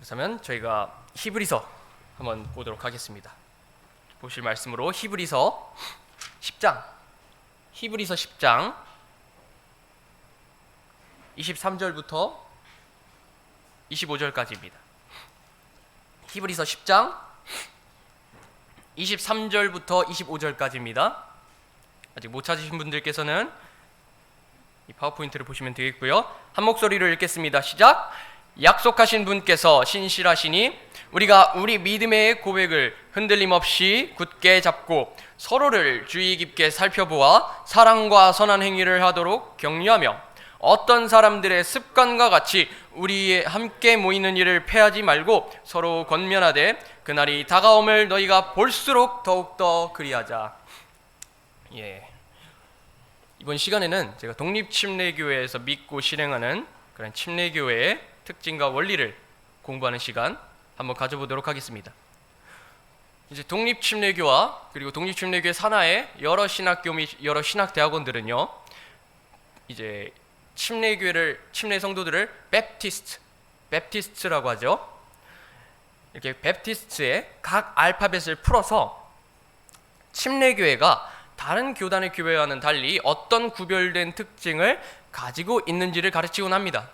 그렇다면 저희가 히브리서 한번 보도록 하겠습니다. 보실 말씀으로 히브리서 10장 23절부터 25절까지입니다. 히브리서 10장 23절부터 25절까지입니다. 아직 못 찾으신 분들께서는 이 파워포인트를 보시면 되겠고요. 한 목소리로 읽겠습니다. 시작! 약속하신 분께서 신실하시니 우리가 우리 믿음의 고백을 흔들림 없이 굳게 잡고 서로를 주의 깊게 살펴보아 사랑과 선한 행위를 하도록 격려하며 어떤 사람들의 습관과 같이 우리 함께 모이는 일을 패하지 말고 서로 권면하되 그날이 다가옴을 너희가 볼수록 더욱더 그리하자. 이번 시간에는 제가 독립침례교회에서 믿고 실행하는 그런 침례교회의 특징과 원리를 공부하는 시간 한번 가져보도록 하겠습니다. 이제 독립침례교와 그리고 독립침례교회 산하의 여러 신학교 및 여러 신학대학원들은요, 이제 침례 성도들을 베프티스트라고 하죠. 이렇게 베프티스트의 각 알파벳을 풀어서 침례교회가 다른 교단의 교회와는 달리 어떤 구별된 특징을 가지고 있는지를 가르치곤 합니다.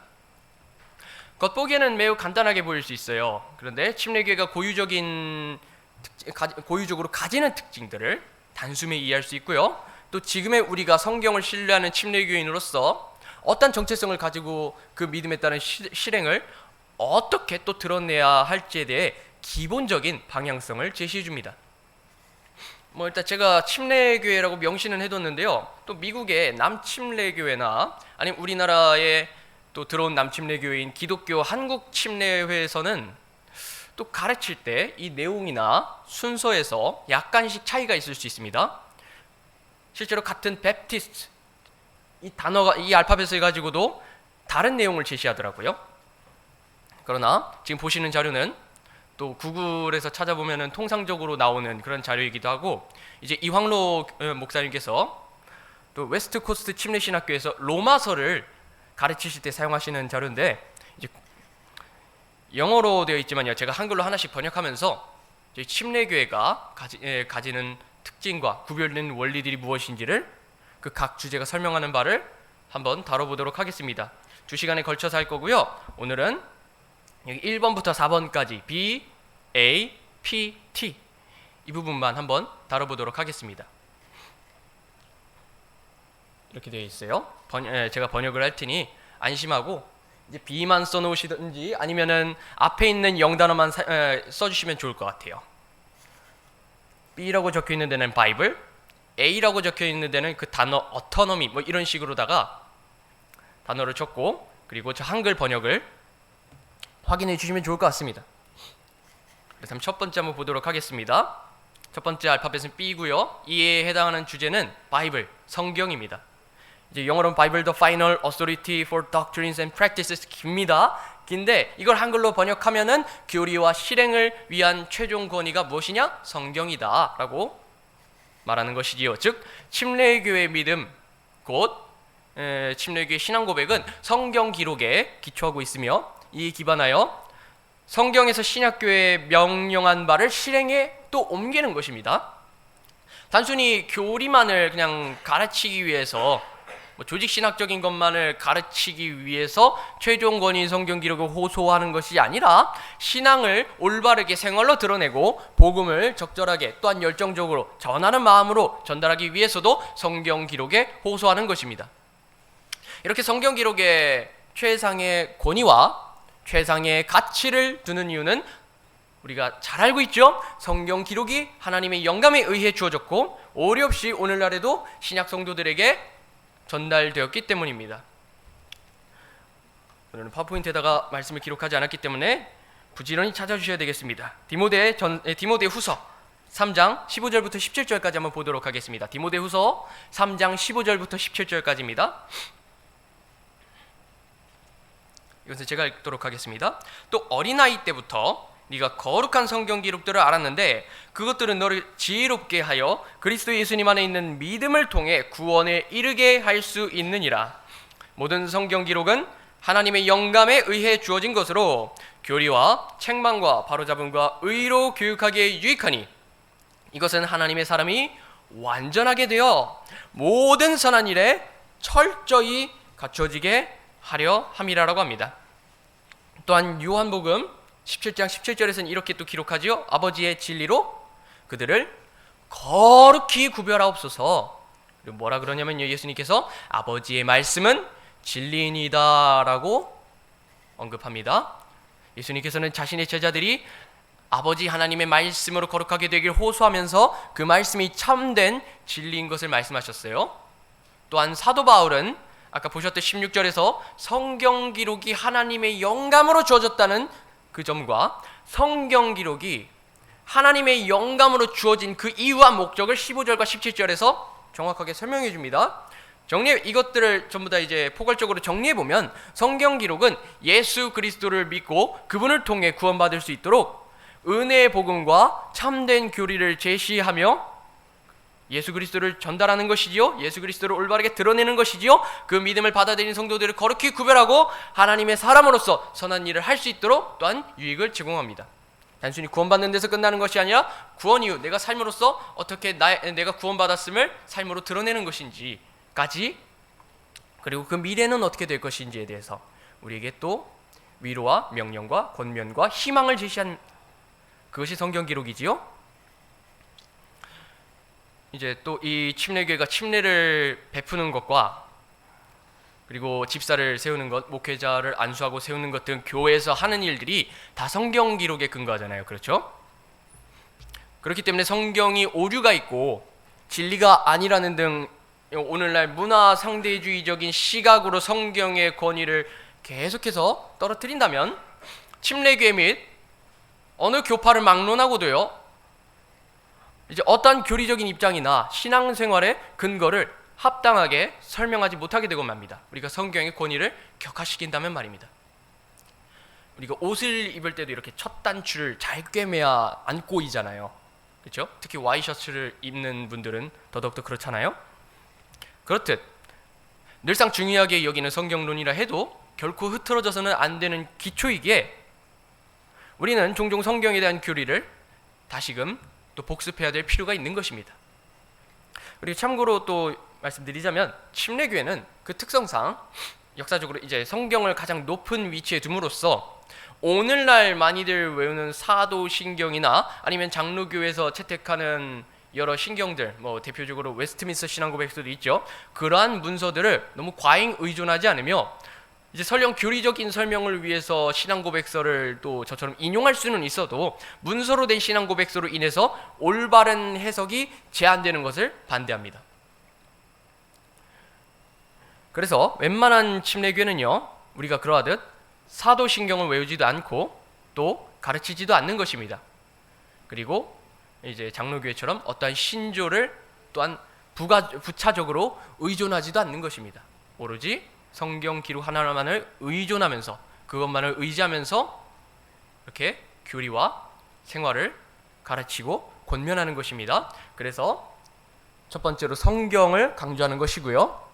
겉보기에는 매우 간단하게 보일 수 있어요. 그런데 침례교회가 고유적으로 가지는 특징들을 단숨에 이해할 수 있고요. 또 지금의 우리가 성경을 신뢰하는 침례교인으로서 어떤 정체성을 가지고 그 믿음에 따른 실행을 어떻게 또 드러내야 할지에 대해 기본적인 방향성을 제시해 줍니다. 일단 제가 침례교회라고 명시는 해뒀는데요. 또 미국의 남침례교회나 아니면 우리나라에 또 들어온 남침례교회인 기독교 한국침례회에서는 또 가르칠 때 이 내용이나 순서에서 약간씩 차이가 있을 수 있습니다. 실제로 같은 베프티스트 이 단어가 이 알파벳을 가지고도 다른 내용을 제시하더라고요. 그러나 지금 보시는 자료는 또 구글에서 찾아보면은 통상적으로 나오는 그런 자료이기도 하고, 이제 이황로 목사님께서 또 웨스트 코스트 침례신학교에서 로마서를 가르치실 때 사용하시는 자료인데, 이제 영어로 되어 있지만요, 제가 한글로 하나씩 번역하면서 저희 침례교회가 가지는 특징과 구별된 원리들이 무엇인지를 그 각 주제가 설명하는 바를 한번 다뤄보도록 하겠습니다. 2시간에 걸쳐서 할 거고요. 오늘은 여기 1번부터 4번까지 B, A, P, T 이 부분만 한번 다뤄보도록 하겠습니다. 이렇게 되어 있어요. 제가 번역을 할 테니 안심하고 이제 B만 써놓으시든지 아니면은 앞에 있는 영단어만 써주시면 좋을 것 같아요. B라고 적혀 있는 데는 바이블, A라고 적혀 있는 데는 그 단어 어토노미 이런 식으로다가 단어를 적고, 그리고 저 한글 번역을 확인해 주시면 좋을 것 같습니다. 그래서 첫 번째 한번 보도록 하겠습니다. 첫 번째 알파벳은 B고요. 이에 해당하는 주제는 바이블, 성경입니다. 이제 영어로는 바이블 the final authority for doctrines and practices 깁니다. 긴데 이걸 한글로 번역하면은 교리와 실행을 위한 최종 권위가 무엇이냐? 성경이다 라고 말하는 것이지요. 즉 침례교회 믿음 곧 침례교회 신앙 고백은 성경 기록에 기초하고 있으며 이에 기반하여 성경에서 신약교회에 명령한 바를 실행에 또 옮기는 것입니다. 단순히 교리만을 그냥 가르치기 위해서 조직신학적인 것만을 가르치기 위해서 최종 권위 성경 기록을 호소하는 것이 아니라 신앙을 올바르게 생활로 드러내고 복음을 적절하게 또한 열정적으로 전하는 마음으로 전달하기 위해서도 성경 기록에 호소하는 것입니다. 이렇게 성경 기록에 최상의 권위와 최상의 가치를 두는 이유는 우리가 잘 알고 있죠. 성경 기록이 하나님의 영감에 의해 주어졌고 오류 없이 오늘날에도 신약 성도들에게 전달되었기 때문입니다. 오늘은 파워포인트에다가 말씀을 기록하지 않았기 때문에 부지런히 찾아주셔야 되겠습니다. 디모데후서 3장 15절부터 17절까지 한번 보도록 하겠습니다. 디모데후서 3장 15절부터 17절까지입니다. 이것은 제가 읽도록 하겠습니다. 또 어린아이 때부터 네가 거룩한 성경 기록들을 알았는데 그것들은 너를 지혜롭게 하여 그리스도 예수님 안에 있는 믿음을 통해 구원에 이르게 할 수 있느니라. 모든 성경 기록은 하나님의 영감에 의해 주어진 것으로 교리와 책망과 바로잡음과 의로 교육하기에 유익하니 이것은 하나님의 사람이 완전하게 되어 모든 선한 일에 철저히 갖춰지게 하려 함이라라고 합니다. 또한 요한복음 17장 17절에서는 이렇게 또 기록하지요. 아버지의 진리로 그들을 거룩히 구별하옵소서. 그리고 뭐라 그러냐면요, 예수님께서 아버지의 말씀은 진리이다 라고 언급합니다. 예수님께서는 자신의 제자들이 아버지 하나님의 말씀으로 거룩하게 되길 호소하면서 그 말씀이 참된 진리인 것을 말씀하셨어요. 또한 사도 바울은 아까 보셨던 16절에서 성경 기록이 하나님의 영감으로 주어졌다는 그 점과 성경 기록이 하나님의 영감으로 주어진 그 이유와 목적을 15절과 17절에서 정확하게 설명해 줍니다. 이것들을 전부 다 이제 포괄적으로 정리해 보면 성경 기록은 예수 그리스도를 믿고 그분을 통해 구원받을 수 있도록 은혜의 복음과 참된 교리를 제시하며 예수 그리스도를 전달하는 것이지요. 예수 그리스도를 올바르게 드러내는 것이지요. 그 믿음을 받아들인 성도들을 거룩히 구별하고 하나님의 사람으로서 선한 일을 할 수 있도록 또한 유익을 제공합니다. 단순히 구원받는 데서 끝나는 것이 아니라 구원 이후 내가 삶으로서 어떻게 내가 구원받았음을 삶으로 드러내는 것인지까지, 그리고 그 미래는 어떻게 될 것인지에 대해서 우리에게 또 위로와 명령과 권면과 희망을 제시한 그것이 성경 기록이지요. 이제 또 이 침례교회가 침례를 베푸는 것과 그리고 집사를 세우는 것, 목회자를 안수하고 세우는 것 등 교회에서 하는 일들이 다 성경 기록에 근거하잖아요. 그렇죠? 그렇기 때문에 성경이 오류가 있고 진리가 아니라는 등 오늘날 문화 상대주의적인 시각으로 성경의 권위를 계속해서 떨어뜨린다면 침례교회 및 어느 교파를 막론하고도요, 이제 어떠한 교리적인 입장이나 신앙생활의 근거를 합당하게 설명하지 못하게 되고 맙니다. 우리가 성경의 권위를 격화시킨다면 말입니다. 우리가 옷을 입을 때도 이렇게 첫 단추를 잘 꿰매야 안 꼬이잖아요. 그렇죠? 특히 와이셔츠를 입는 분들은 더더욱더 그렇잖아요. 그렇듯 늘상 중요하게 여기는 성경론이라 해도 결코 흐트러져서는 안 되는 기초이기에 우리는 종종 성경에 대한 교리를 다시금 또 복습해야 될 필요가 있는 것입니다. 그리고 참고로 또 말씀드리자면 침례교회는 그 특성상 역사적으로 이제 성경을 가장 높은 위치에 둠으로써 오늘날 많이들 외우는 사도신경이나 아니면 장로교에서 채택하는 여러 신경들, 뭐 대표적으로 웨스트민스터 신앙고백서도 있죠. 그러한 문서들을 너무 과잉 의존하지 않으며 이제 설령 교리적인 설명을 위해서 신앙고백서를 또 저처럼 인용할 수는 있어도 문서로 된 신앙고백서로 인해서 올바른 해석이 제한되는 것을 반대합니다. 그래서 웬만한 침례교회는요, 우리가 그러하듯 사도신경을 외우지도 않고 또 가르치지도 않는 것입니다. 그리고 이제 장로교회처럼 어떠한 신조를 또한 부차적으로 의존하지도 않는 것입니다. 오로지 성경 기록 하나만을 의존하면서 그것만을 의지하면서 이렇게 교리와 생활을 가르치고 권면하는 것입니다. 그래서 첫 번째로 성경을 강조하는 것이고요.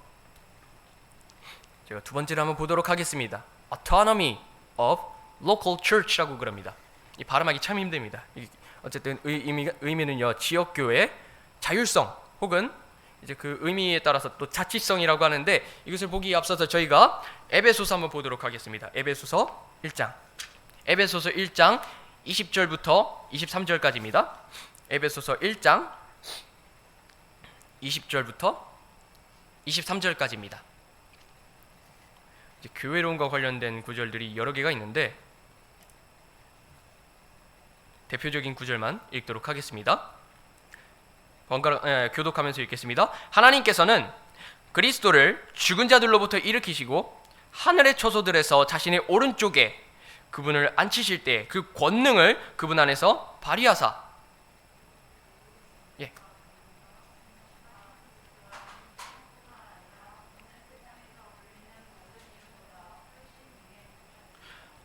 제가 두 번째로 한번 보도록 하겠습니다. Autonomy of local church라고 그럽니다. 이 발음하기 참 힘듭니다. 어쨌든 의미는요, 지역교회의 자율성 혹은 이제 그 의미에 따라서 또 자치성이라고 하는데, 이것을 보기 앞서서 저희가 에베소서 한번 보도록 하겠습니다. 에베소서 1장 20절부터 23절까지입니다. 에베소서 1장 20절부터 23절까지입니다. 이제 교회론과 관련된 구절들이 여러 개가 있는데 대표적인 구절만 읽도록 하겠습니다. 교독하면서 읽겠습니다. 하나님께서는 그리스도를 죽은 자들로부터 일으키시고 하늘의 초소들에서 자신의 오른쪽에 그분을 앉히실 때 그 권능을 그분 안에서 발휘하사,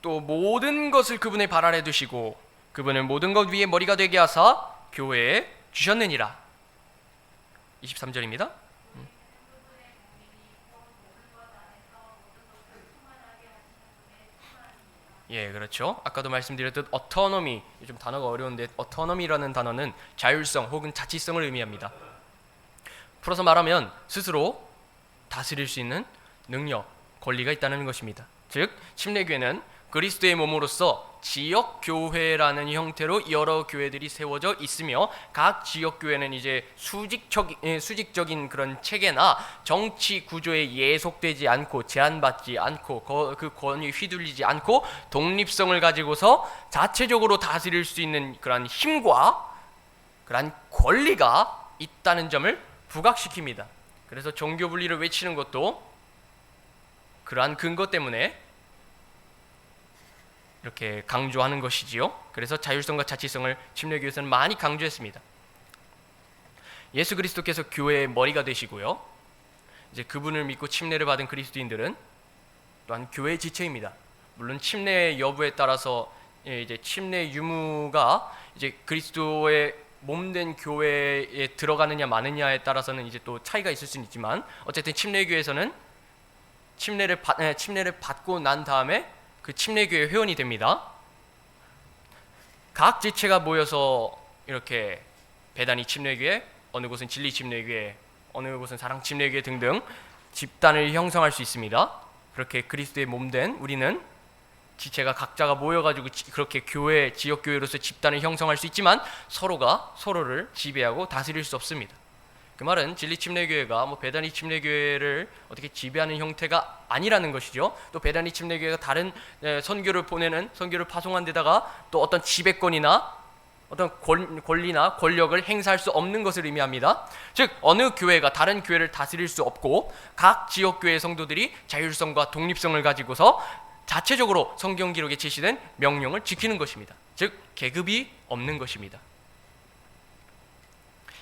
또 모든 것을 그분의 발 아래 두시고 그분을 모든 것 위에 머리가 되게 하사 교회에 주셨느니라. 23절입니다. 예, 그렇죠. 아까도 말씀드렸듯 어토노미, 좀 단어가 어려운데 어토노미라는 단어는 자율성 혹은 자치성을 의미합니다. 풀어서 말하면 스스로 다스릴 수 있는 능력, 권리가 있다는 것입니다. 즉, 침례교회는 그리스도의 몸으로서 지역 교회라는 형태로 여러 교회들이 세워져 있으며, 각 지역 교회는 이제 수직적인 그런 체계나 정치 구조에 예속되지 않고 제한받지 않고 그 권위 휘둘리지 않고 독립성을 가지고서 자체적으로 다스릴 수 있는 그러한 힘과 그러한 권리가 있다는 점을 부각시킵니다. 그래서 종교 분리를 외치는 것도 그러한 근거 때문에 이렇게 강조하는 것이지요. 그래서 자율성과 자치성을 침례교회에서는 많이 강조했습니다. 예수 그리스도께서 교회의 머리가 되시고요, 이제 그분을 믿고 침례를 받은 그리스도인들은 또한 교회의 지체입니다. 물론 침례 여부에 따라서 이제 침례 유무가 이제 그리스도의 몸된 교회에 들어가느냐 마느냐에 따라서는 이제 또 차이가 있을 수는 있지만, 어쨌든 침례교회에서는 침례를 받고 난 다음에 그 침례교회 회원이 됩니다. 각 지체가 모여서 이렇게 배단위 침례교회, 어느 곳은 진리 침례교회, 어느 곳은 사랑 침례교회 등등 집단을 형성할 수 있습니다. 그렇게 그리스도의 몸된 우리는 지체가 각자가 모여가지고 그렇게 교회, 지역교회로서 집단을 형성할 수 있지만 서로가 서로를 지배하고 다스릴 수 없습니다. 그 말은 진리 침례교회가 배단위 침례교회를 어떻게 지배하는 형태가 아니라는 것이죠. 또 배단위 침례교회가 다른 선교를 파송한 데다가 또 어떤 지배권이나 어떤 권리나 권력을 행사할 수 없는 것을 의미합니다. 즉, 어느 교회가 다른 교회를 다스릴 수 없고, 각 지역교회 성도들이 자율성과 독립성을 가지고서 자체적으로 성경 기록에 제시된 명령을 지키는 것입니다. 즉, 계급이 없는 것입니다.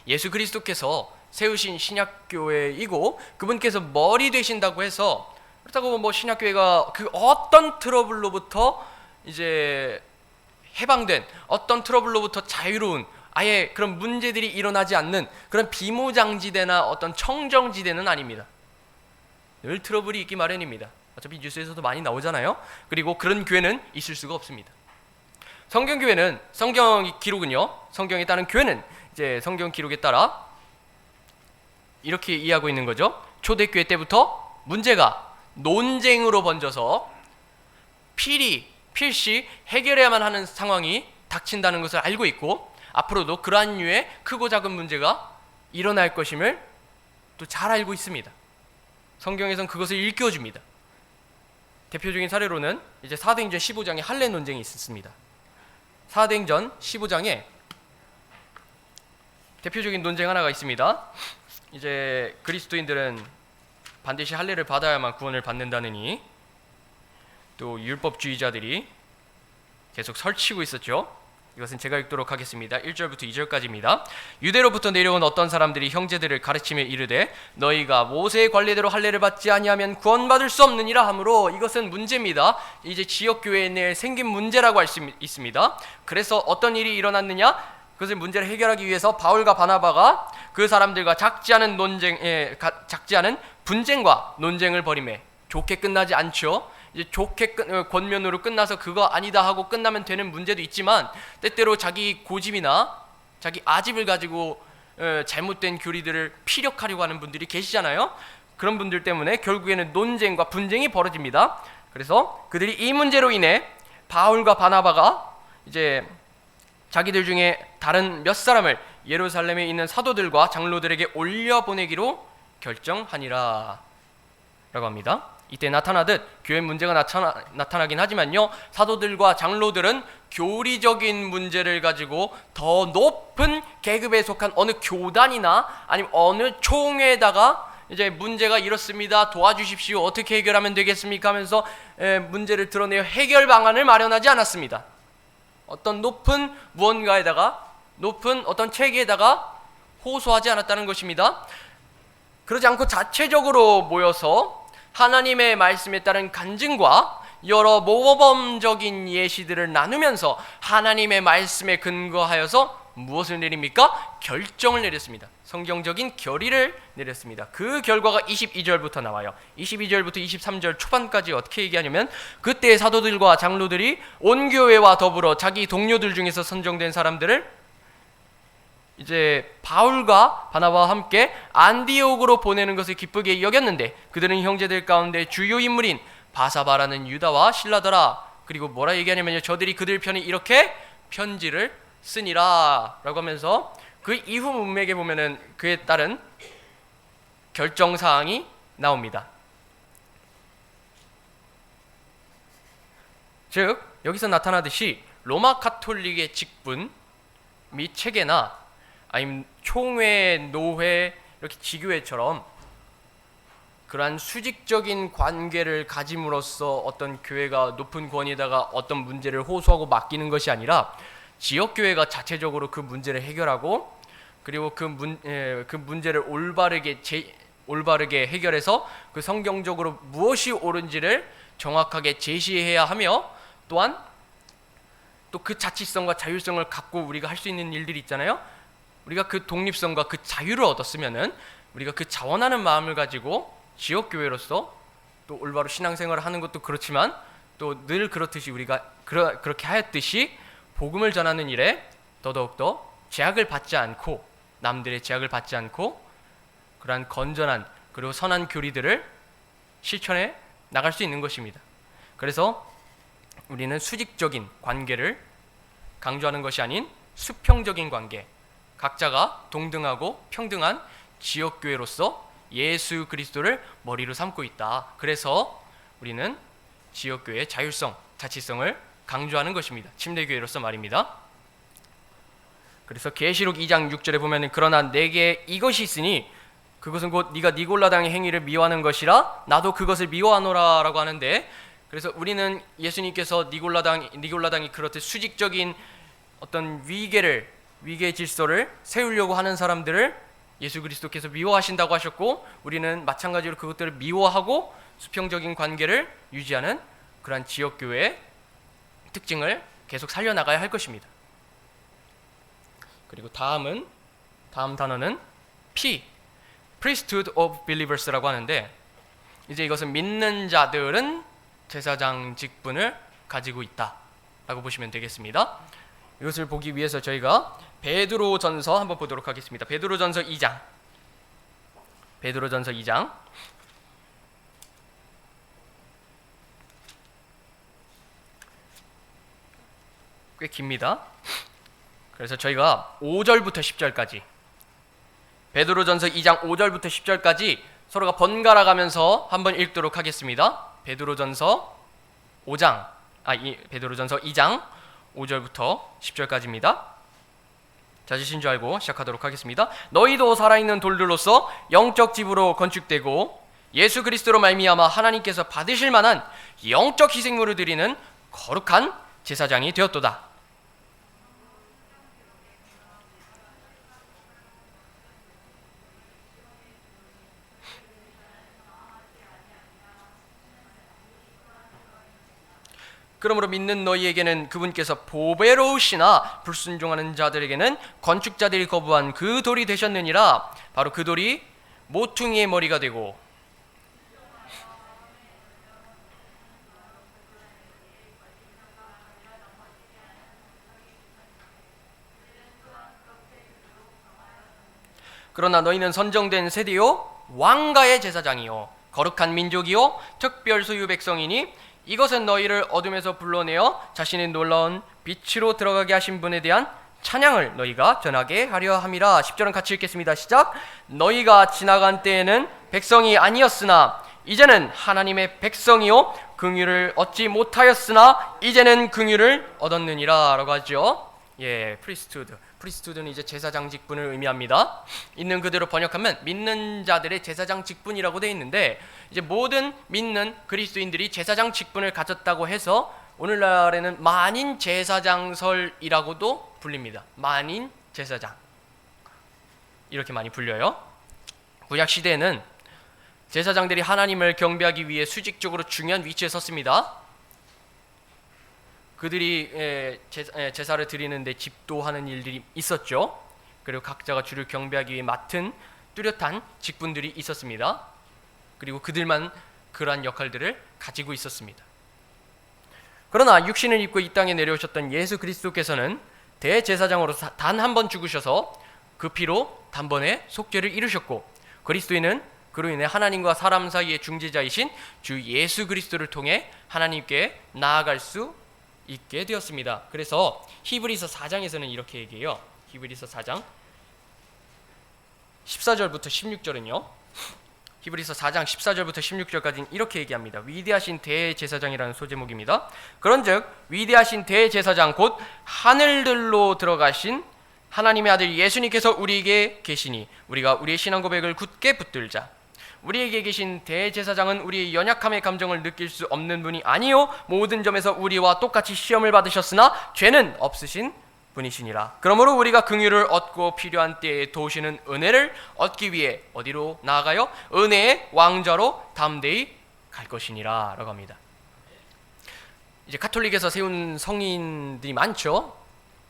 예수 그리스도께서 세우신 신약교회이고 그분께서 머리 되신다고 해서, 그렇다고 신약교회가 그 어떤 트러블로부터 이제 해방된, 어떤 트러블로부터 자유로운, 아예 그런 문제들이 일어나지 않는 그런 비무장지대나 어떤 청정지대는 아닙니다. 늘 트러블이 있기 마련입니다. 어차피 뉴스에서도 많이 나오잖아요. 그리고 그런 교회는 있을 수가 없습니다. 성경교회는, 성경 기록은요, 성경에 따른 교회는 이제 성경 기록에 따라 이렇게 이해하고 있는 거죠. 초대교회 때부터 문제가 논쟁으로 번져서 필시 해결해야만 하는 상황이 닥친다는 것을 알고 있고, 앞으로도 그러한 류의 크고 작은 문제가 일어날 것임을 또 잘 알고 있습니다. 성경에선 그것을 일깨워줍니다. 대표적인 사례로는 이제 사도행전 15장에 할례 논쟁이 있었습니다. 사도행전 15장에 대표적인 논쟁 하나가 있습니다. 이제 그리스도인들은 반드시 할례를 받아야만 구원을 받는다느니 또 율법주의자들이 계속 설치고 있었죠. 이것은 제가 읽도록 하겠습니다. 1절부터 2절까지입니다. 유대로부터 내려온 어떤 사람들이 형제들을 가르치며 이르되 너희가 모세의 관례대로 할례를 받지 아니하면 구원받을 수 없느니라 하므로, 이것은 문제입니다. 이제 지역교회 내에 생긴 문제라고 할 수 있습니다. 그래서 어떤 일이 일어났느냐? 그것을 문제를 해결하기 위해서 바울과 바나바가 그 사람들과 작지 않은 분쟁과 논쟁을 벌이매 좋게 끝나지 않죠. 이제 좋게 권면으로 끝나서 그거 아니다 하고 끝나면 되는 문제도 있지만, 때때로 자기 고집이나 자기 아집을 가지고 잘못된 교리들을 피력하려고 하는 분들이 계시잖아요. 그런 분들 때문에 결국에는 논쟁과 분쟁이 벌어집니다. 그래서 그들이 이 문제로 인해 바울과 바나바가 이제 자기들 중에 다른 몇 사람을 예루살렘에 있는 사도들과 장로들에게 올려보내기로 결정하니라 라고 합니다. 이때 나타나듯 교회 문제가 나타나긴 하지만요, 사도들과 장로들은 교리적인 문제를 가지고 더 높은 계급에 속한 어느 교단이나 아니면 어느 총회에다가 이제 문제가 이렇습니다, 도와주십시오, 어떻게 해결하면 되겠습니까 하면서 문제를 드러내어 해결 방안을 마련하지 않았습니다. 어떤 높은 무언가에다가, 높은 어떤 체계에다가 호소하지 않았다는 것입니다. 그러지 않고 자체적으로 모여서 하나님의 말씀에 따른 간증과 여러 모범적인 예시들을 나누면서 하나님의 말씀에 근거하여서 무엇을 내립니까? 결정을 내렸습니다. 성경적인 결의를 내렸습니다. 그 결과가 22절부터 나와요. 22절부터 23절 초반까지 어떻게 얘기하냐면, 그때 사도들과 장로들이 온 교회와 더불어 자기 동료들 중에서 선정된 사람들을 이제 바울과 바나바와 함께 안디옥으로 보내는 것을 기쁘게 여겼는데, 그들은 형제들 가운데 주요 인물인 바사바라는 유다와 실라더라. 그리고 뭐라 얘기하냐면요, 저들이 그들 편에 이렇게 편지를 쓰니라 라고 하면서 그 이후 문맥에 보면은 그에 따른 결정사항이 나옵니다. 즉 여기서 나타나듯이 로마 가톨릭의 직분 및 체계나 아니면 총회, 노회, 이렇게 지교회처럼 그러한 수직적인 관계를 가짐으로써 어떤 교회가 높은 권위에다가 어떤 문제를 호소하고 맡기는 것이 아니라, 지역교회가 자체적으로 그 문제를 해결하고, 그리고 그 문제를 올바르게 해결해서 그 성경적으로 무엇이 옳은지를 정확하게 제시해야 하며, 또한 또 그 자치성과 자율성을 갖고 우리가 할 수 있는 일들이 있잖아요. 우리가 그 독립성과 그 자유를 얻었으면은 우리가 그 자원하는 마음을 가지고 지역교회로서 또 올바로 신앙생활을 하는 것도 그렇지만, 또 늘 그렇듯이 우리가 그렇게 하였듯이 복음을 전하는 일에 더더욱더 제약을 받지 않고, 남들의 제약을 받지 않고 그러한 건전한 그리고 선한 교리들을 실천해 나갈 수 있는 것입니다. 그래서 우리는 수직적인 관계를 강조하는 것이 아닌 수평적인 관계, 각자가 동등하고 평등한 지역교회로서 예수 그리스도를 머리로 삼고 있다. 그래서 우리는 지역교회의 자율성, 자치성을 강조하는 것입니다. 침례교회로서 말입니다. 그래서 계시록 2장 6절에 보면은, 그러나 내게 이것이 있으니 그것은 곧 네가 니골라당의 행위를 미워하는 것이라 나도 그것을 미워하노라 라고 하는데, 그래서 우리는 예수님께서 니골라당이 그렇듯 수직적인 어떤 위계 질서를 세우려고 하는 사람들을 예수 그리스도께서 미워하신다고 하셨고, 우리는 마찬가지로 그것들을 미워하고 수평적인 관계를 유지하는 그러한 지역교회의 특징을 계속 살려나가야 할 것입니다. 그리고 다음 단어는 Priesthood of Believers라고 하는데, 이제 이것은 믿는 자들은 제사장 직분을 가지고 있다라고 보시면 되겠습니다. 이것을 보기 위해서 저희가 베드로전서 한번 보도록 하겠습니다. 베드로전서 2장. 꽤 깁니다. 그래서 저희가 5절부터 10절까지, 베드로전서 2장 5절부터 10절까지 서로가 번갈아 가면서 한번 읽도록 하겠습니다. 베드로전서 2장 5절부터 10절까지입니다. 찾으신 줄 알고 시작하도록 하겠습니다. 너희도 살아있는 돌들로서 영적 집으로 건축되고 예수 그리스도로 말미암아 하나님께서 받으실 만한 영적 희생물을 드리는 거룩한 제사장이 되었도다. 그러므로 믿는 너희에게는 그분께서 보배로우시나 불순종하는 자들에게는 건축자들이 거부한 그 돌이 되셨느니라. 바로 그 돌이 모퉁이의 머리가 되고 그러나 너희는 선정된 세대요 왕가의 제사장이요 거룩한 민족이요 특별 소유 백성이니 이것은 너희를 어둠에서 불러내어 자신의 놀라운 빛으로 들어가게 하신 분에 대한 찬양을 너희가 전하게 하려 함이라. 10절은 같이 읽겠습니다. 시작. 너희가 지나간 때에는 백성이 아니었으나 이제는 하나님의 백성이요 긍휼을 얻지 못하였으나 이제는 긍휼을 얻었느니라 라고 하죠. 프리스트후드는 이제 제사장 직분을 의미합니다. 있는 그대로 번역하면 믿는 자들의 제사장 직분이라고 되어 있는데, 이제 모든 믿는 그리스도인들이 제사장 직분을 가졌다고 해서 오늘날에는 만인 제사장설이라고도 불립니다. 만인 제사장 이렇게 많이 불려요. 구약 시대에는 제사장들이 하나님을 경배하기 위해 수직적으로 중요한 위치에 섰습니다. 그들이 제사를 드리는데 집도하는 일들이 있었죠. 그리고 각자가 주를 경배하기 위해 맡은 뚜렷한 직분들이 있었습니다. 그리고 그들만 그러한 역할들을 가지고 있었습니다. 그러나 육신을 입고 이 땅에 내려오셨던 예수 그리스도께서는 대제사장으로 단 한 번 죽으셔서 그 피로 단번에 속죄를 이루셨고, 그리스도인은 그로 인해 하나님과 사람 사이의 중재자이신 주 예수 그리스도를 통해 하나님께 나아갈 수 있게 되었습니다. 그래서 히브리서 4장에서는 이렇게 얘기해요. 히브리서 4장 14절부터 16절은요. 히브리서 4장 14절부터 16절까지는 이렇게 얘기합니다. 위대하신 대제사장이라는 소제목입니다. 그런즉 위대하신 대제사장 곧 하늘들로 들어가신 하나님의 아들 예수님께서 우리에게 계시니 우리가 우리의 신앙 고백을 굳게 붙들자. 우리에게 계신 대제사장은 우리의 연약함의 감정을 느낄 수 없는 분이 아니요 모든 점에서 우리와 똑같이 시험을 받으셨으나 죄는 없으신 분이시니라. 그러므로 우리가 긍휼을 얻고 필요한 때에 도우시는 은혜를 얻기 위해 어디로 나아가요? 은혜의 왕좌로 담대히 갈 것이니라 라고 합니다. 이제 가톨릭에서 세운 성인들이 많죠.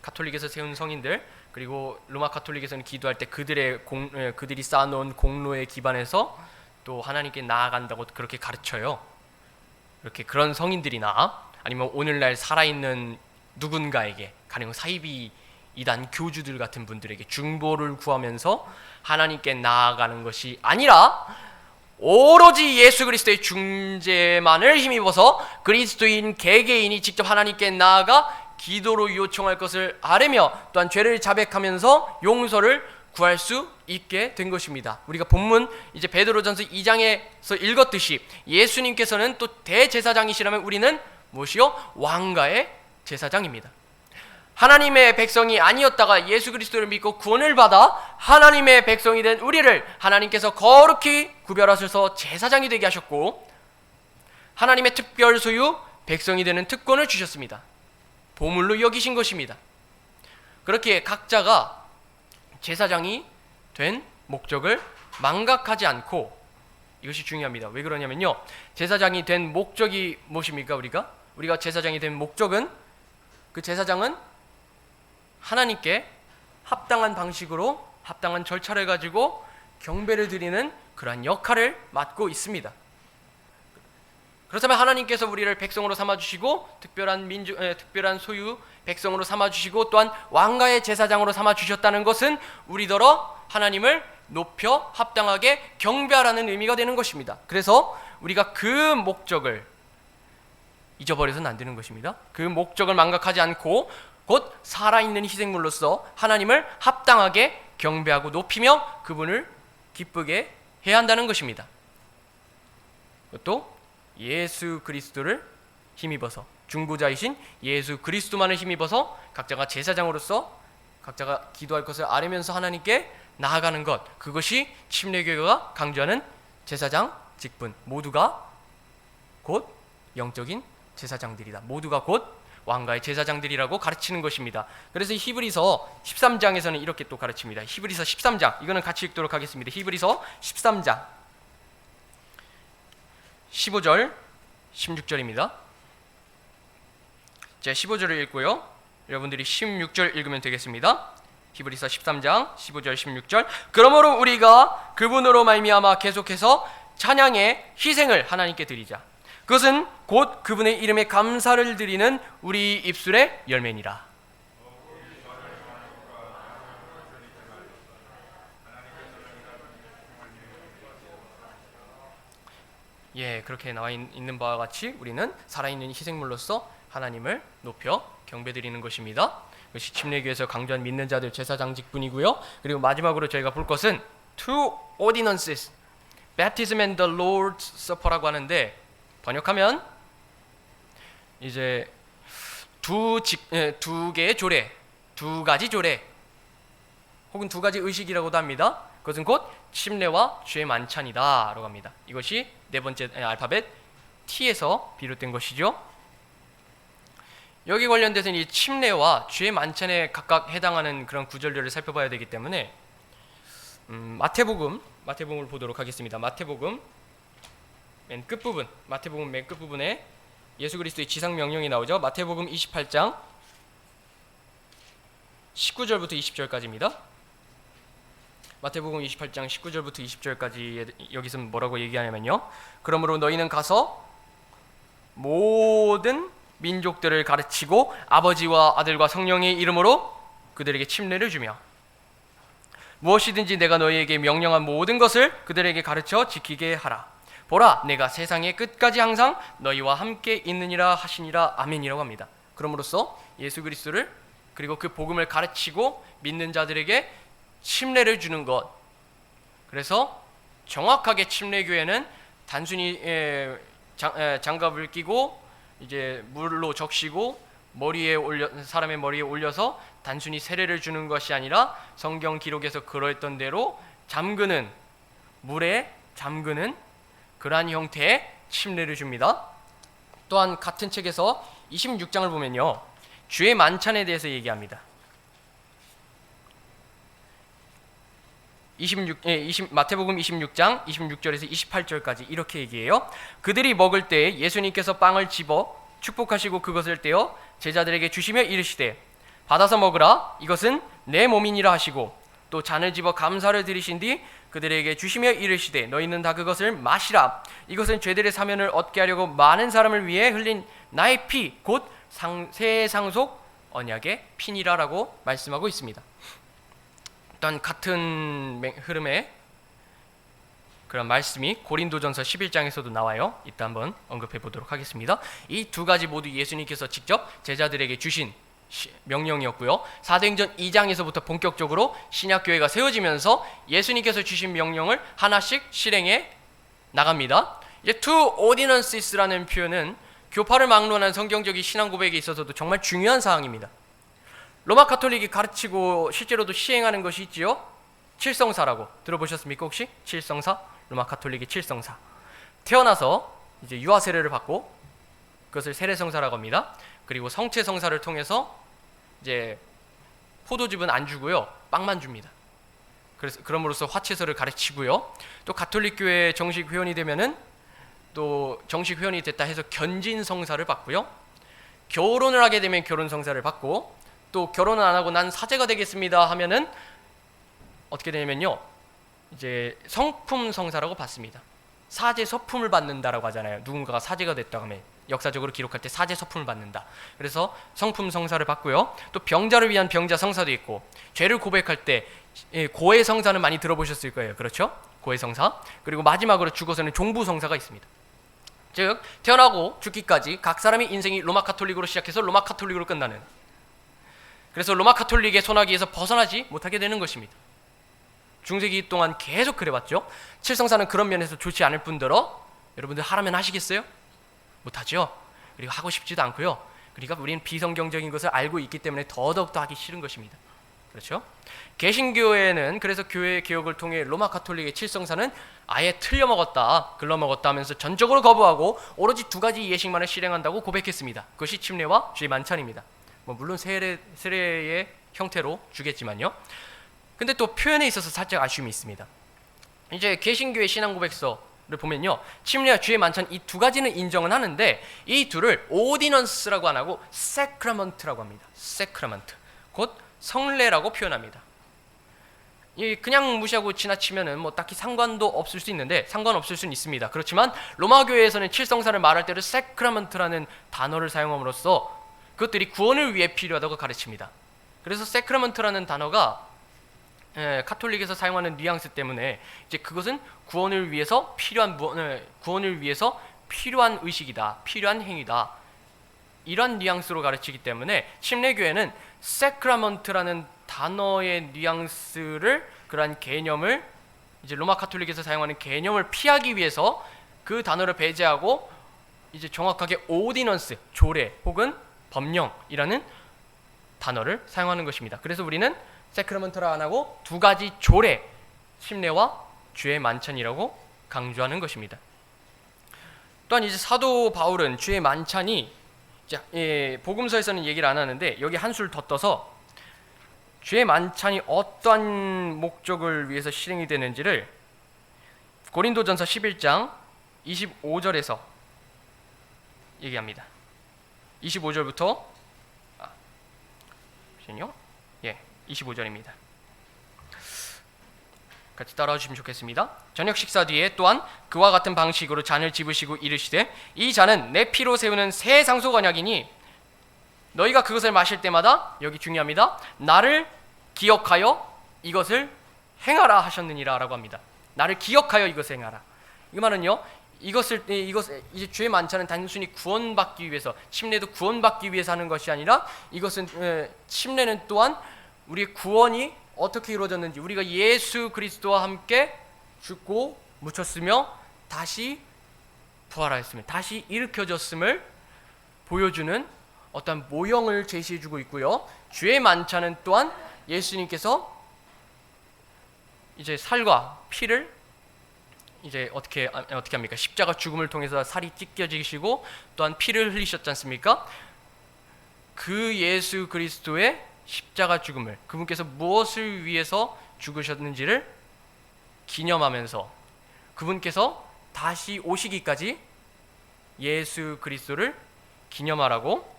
가톨릭에서 세운 성인들, 그리고 로마 가톨릭에서는 기도할 때 그들이 쌓아놓은 공로에 기반해서 또 하나님께 나아간다고 그렇게 가르쳐요. 이렇게 그런 성인들이나 아니면 오늘날 살아있는 누군가에게, 가령 사이비 이단 교주들 같은 분들에게 중보를 구하면서 하나님께 나아가는 것이 아니라 오로지 예수 그리스도의 중재만을 힘입어서 그리스도인 개개인이 직접 하나님께 나아가 기도로 요청할 것을 아뢰며 또한 죄를 자백하면서 용서를 구할 수 있게 된 것입니다. 우리가 본문 이제 베드로전서 2장에서 읽었듯이 예수님께서는 또 대제사장이시라면 우리는 무엇이요? 왕가의 제사장입니다. 하나님의 백성이 아니었다가 예수 그리스도를 믿고 구원을 받아 하나님의 백성이 된 우리를 하나님께서 거룩히 구별하셔서 제사장이 되게 하셨고, 하나님의 특별 소유 백성이 되는 특권을 주셨습니다. 보물로 여기신 것입니다. 그렇게 각자가 제사장이 된 목적을 망각하지 않고, 이것이 중요합니다. 왜 그러냐면요, 제사장이 된 목적이 무엇입니까? 우리가 제사장이 된 목적은, 그 제사장은 하나님께 합당한 방식으로 합당한 절차를 가지고 경배를 드리는 그러한 역할을 맡고 있습니다. 그렇다면 하나님께서 우리를 백성으로 삼아주시고 특별한 소유 백성으로 삼아주시고 또한 왕가의 제사장으로 삼아주셨다는 것은 우리더러 하나님을 높여 합당하게 경배하라는 의미가 되는 것입니다. 그래서 우리가 그 목적을 잊어버려서는 안 되는 것입니다. 그 목적을 망각하지 않고 곧 살아있는 희생물로서 하나님을 합당하게 경배하고 높이며 그분을 기쁘게 해야 한다는 것입니다. 또 예수 그리스도를 힘입어서, 중보자이신 예수 그리스도만을 힘입어서 각자가 제사장으로서 각자가 기도할 것을 아뢰면서 하나님께 나아가는 것, 그것이 침례교회가 강조하는 제사장 직분, 모두가 곧 영적인 제사장들이다. 모두가 곧 왕가의 제사장들이라고 가르치는 것입니다. 그래서 히브리서 13장에서는 이렇게 또 가르칩니다. 히브리서 13장, 이거는 같이 읽도록 하겠습니다. 히브리서 13장 15절 16절입니다. 제 15절을 읽고요, 여러분들이 16절 읽으면 되겠습니다. 히브리서 13장 15절 16절. 그러므로 우리가 그분으로 말미암아 계속해서 찬양의 희생을 하나님께 드리자. 그것은 곧 그분의 이름에 감사를 드리는 우리 입술의 열매니라. 예, 그렇게 나와 있는 바와 같이 우리는 살아있는 희생물로서 하나님을 높여 경배드리는 것입니다. 이것이 침례교에서 강조한 믿는 자들 제사장 직분이고요. 그리고 마지막으로 저희가 볼 것은 two ordinances, baptism and the Lord's Supper라고 하는데, 번역하면 이제 두 개의 조례, 두 가지 조례, 혹은 두 가지 의식이라고도 합니다. 그것은 곧 침례와 죄 만찬이다 라고 합니다. 이것이 네 번째 알파벳 T에서 비롯된 것이죠. 여기 관련돼서는 이 침례와 죄 만찬에 각각 해당하는 그런 구절들을 살펴봐야 되기 때문에 마태복음을 보도록 하겠습니다. 마태복음 맨 끝부분에 예수 그리스도의 지상 명령이 나오죠. 마태복음 28장 19절부터 20절까지입니다. 마태복음 28장 19절부터 20절까지 여기서 뭐라고 얘기하냐면요. 그러므로 너희는 가서 모든 민족들을 가르치고 아버지와 아들과 성령의 이름으로 그들에게 침례를 주며 무엇이든지 내가 너희에게 명령한 모든 것을 그들에게 가르쳐 지키게 하라. 보라, 내가 세상의 끝까지 항상 너희와 함께 있느니라 하시니라. 아멘이라고 합니다. 그럼으로써 예수 그리스도를 그리고 그 복음을 가르치고 믿는 자들에게 침례를 주는 것. 그래서 정확하게 침례교회는 단순히 장갑을 끼고 이제 물로 적시고 사람의 머리에 올려서 단순히 세례를 주는 것이 아니라 성경 기록에서 그러했던 대로 물에 잠그는 그러한 형태의 침례를 줍니다. 또한 같은 책에서 26장을 보면요, 주의 만찬에 대해서 얘기합니다. 마태복음 26장 26절에서 28절까지 이렇게 얘기해요. 그들이 먹을 때 예수님께서 빵을 집어 축복하시고 그것을 떼어 제자들에게 주시며 이르시되 받아서 먹으라, 이것은 내 몸이니라 하시고 또 잔을 집어 감사를 드리신 뒤 그들에게 주시며 이르시되 너희는 다 그것을 마시라, 이것은 죄들의 사면을 얻게 하려고 많은 사람을 위해 흘린 나의 피 곧 새 상속 언약의 피니라 라고 말씀하고 있습니다. 또한 같은 흐름의 그런 말씀이 고린도전서 11장에서도 나와요. 이따 한번 언급해 보도록 하겠습니다. 이 두 가지 모두 예수님께서 직접 제자들에게 주신 명령이었고요. 사도행전 2장에서부터 본격적으로 신약교회가 세워지면서 예수님께서 주신 명령을 하나씩 실행해 나갑니다. 이제 two ordinances라는 표현은 교파를 막론한 성경적인 신앙 고백에 있어서도 정말 중요한 사항입니다. 로마 가톨릭이 가르치고 실제로도 시행하는 것이 있지요. 칠성사라고 들어보셨습니까 혹시? 칠성사, 로마 가톨릭의 칠성사. 태어나서 이제 유아 세례를 받고 그것을 세례성사라고 합니다. 그리고 성체성사를 통해서 이제 포도즙은 안 주고요, 빵만 줍니다. 그래서 그럼으로써 화채서를 가르치고요. 또 가톨릭 교회 정식 회원이 되면은 또 정식 회원이 됐다 해서 견진성사를 받고요. 결혼을 하게 되면 결혼성사를 받고, 또 결혼은 안 하고 난 사제가 되겠습니다 하면은 어떻게 되냐면요, 이제 성품 성사라고 받습니다. 사제 서품을 받는다라고 하잖아요. 누군가가 사제가 됐다고 하면 역사적으로 기록할 때 사제 서품을 받는다. 그래서 성품 성사를 받고요. 또 병자를 위한 병자 성사도 있고, 죄를 고백할 때 고해 성사는 많이 들어보셨을 거예요. 그렇죠? 고해 성사. 그리고 마지막으로 죽어서는 종부 성사가 있습니다. 즉 태어나고 죽기까지 각 사람의 인생이 로마 가톨릭으로 시작해서 로마 가톨릭으로 끝나는, 그래서 로마 가톨릭의 소나기에서 벗어나지 못하게 되는 것입니다. 중세기 동안 계속 그래왔죠. 칠성사는 그런 면에서 좋지 않을 뿐더러 여러분들 하라면 하시겠어요? 못하죠. 그리고 하고 싶지도 않고요. 그러니까 우리는 비성경적인 것을 알고 있기 때문에 더더욱 더 하기 싫은 것입니다. 그렇죠? 개신교회는 그래서 교회 개혁을 통해 로마 가톨릭의 칠성사는 아예 틀려먹었다, 글러먹었다 하면서 전적으로 거부하고 오로지 두 가지 예식만을 실행한다고 고백했습니다. 그것이 침례와 주의 만찬입니다. 물론 세례의 형태로 주겠지만요. 근데 또 표현에 있어서 살짝 아쉬움이 있습니다. 이제 개신교의 신앙고백서를 보면요, 침례와 주의 만찬 이 두 가지는 인정은 하는데 이 둘을 오디넌스라고 안 하고 세크라먼트라고 합니다. 세크라먼트, 곧 성례라고 표현합니다. 그냥 무시하고 지나치면은 뭐 딱히 상관도 없을 수 있는데, 상관없을 수는 있습니다. 그렇지만 로마 교회에서는 칠성사를 말할 때를 세크라먼트라는 단어를 사용함으로써 그것들이 구원을 위해 필요하다고 가르칩니다. 그래서 세크라먼트라는 단어가 카톨릭에서 사용하는 뉘앙스 때문에 이제 그것은 구원을 위해서 필요한 의식이다, 필요한 행위다, 이런 뉘앙스로 가르치기 때문에 침례교회는 세크라먼트라는 단어의 뉘앙스를, 그러한 개념을 이제 로마 가톨릭에서 사용하는 개념을 피하기 위해서 그 단어를 배제하고 이제 정확하게 오디넌스, 조례 혹은 법령이라는 단어를 사용하는 것입니다. 그래서 우리는 세크라먼트라 안 하고 두 가지 조례, 침례와 주의 만찬이라고 강조하는 것입니다. 또한 이제 사도 바울은 주의 만찬이 복음서에서는 얘기를 안 하는데 여기 한술 더 떠서 주의 만찬이 어떠한 목적을 위해서 실행이 되는지를 고린도전서 11장 25절에서 얘기합니다. 25절부터 25절입니다. 같이 따라와 주시면 좋겠습니다. 저녁 식사 뒤에 또한 그와 같은 방식으로 잔을 집으시고 이르시되 이 잔은 내 피로 세우는 새 상속 언약이니 너희가 그것을 마실 때마다, 여기 중요합니다, 나를 기억하여 이것을 행하라 하셨느니라 라고 합니다. 나를 기억하여 이것을 행하라. 이 말은요, 이것을 이제 주의 만찬은 단순히 구원받기 위해서, 침례도 구원받기 위해서 하는 것이 아니라, 이것은 침례는 또한 우리의 구원이 어떻게 이루어졌는지, 우리가 예수 그리스도와 함께 죽고 묻혔으며 다시 부활하였음을, 다시 일으켜졌음을 보여주는 어떤 모형을 제시해주고 있고요. 주의 만찬은 또한 예수님께서 이제 살과 피를 이제 어떻게 합니까? 십자가 죽음을 통해서 살이 찢겨지시고 또한 피를 흘리셨지 않습니까? 그 예수 그리스도의 십자가 죽음을, 그분께서 무엇을 위해서 죽으셨는지를 기념하면서 그분께서 다시 오시기까지 예수 그리스도를 기념하라고,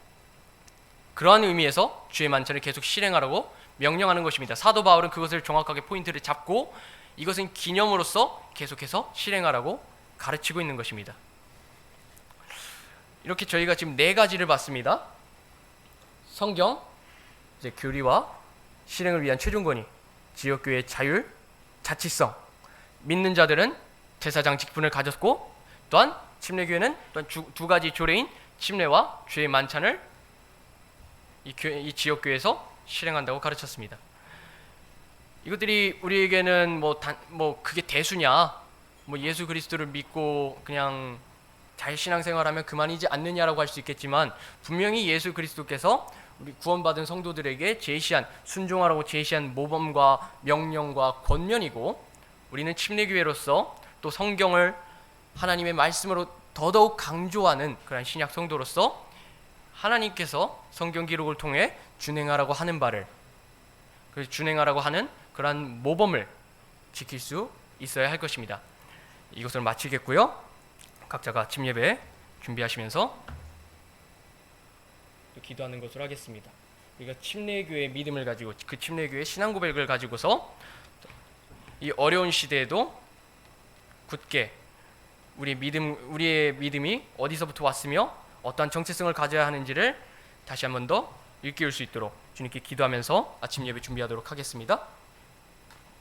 그러한 의미에서 주의 만찬을 계속 실행하라고 명령하는 것입니다. 사도 바울은 그것을 정확하게 포인트를 잡고 이것은 기념으로서 계속해서 실행하라고 가르치고 있는 것입니다. 이렇게 저희가 지금 네 가지를 봤습니다. 성경, 이제 교리와 실행을 위한 최종 권위, 지역교회의 자율, 자치성, 믿는 자들은 제사장 직분을 가졌고, 또한 침례교회는 또한 두 가지 조례인 침례와 주의 만찬을 이 지역교회에서 실행한다고 가르쳤습니다. 이것들이 우리에게는 그게 대수냐, 예수 그리스도를 믿고 그냥 잘 신앙생활하면 그만이지 않느냐라고 할 수 있겠지만, 분명히 예수 그리스도께서 우리 구원받은 성도들에게 제시한, 순종하라고 제시한 모범과 명령과 권면이고, 우리는 침례교회로서 또 성경을 하나님의 말씀으로 더더욱 강조하는 그런 신약 성도로서 하나님께서 성경 기록을 통해 준행하라고 하는 바를, 그 준행하라고 하는 그러한 모범을 지킬 수 있어야 할 것입니다. 이것을 마치겠고요. 각자가 아침 예배 준비하시면서 기도하는 것으로 하겠습니다. 우리가 침례교회의 믿음을 가지고, 그 침례교회의 신앙 고백을 가지고서 이 어려운 시대에도 굳게 우리의 믿음이 어디서부터 왔으며 어떠한 정체성을 가져야 하는지를 다시 한 번 더 일깨울 수 있도록 주님께 기도하면서 아침 예배 준비하도록 하겠습니다.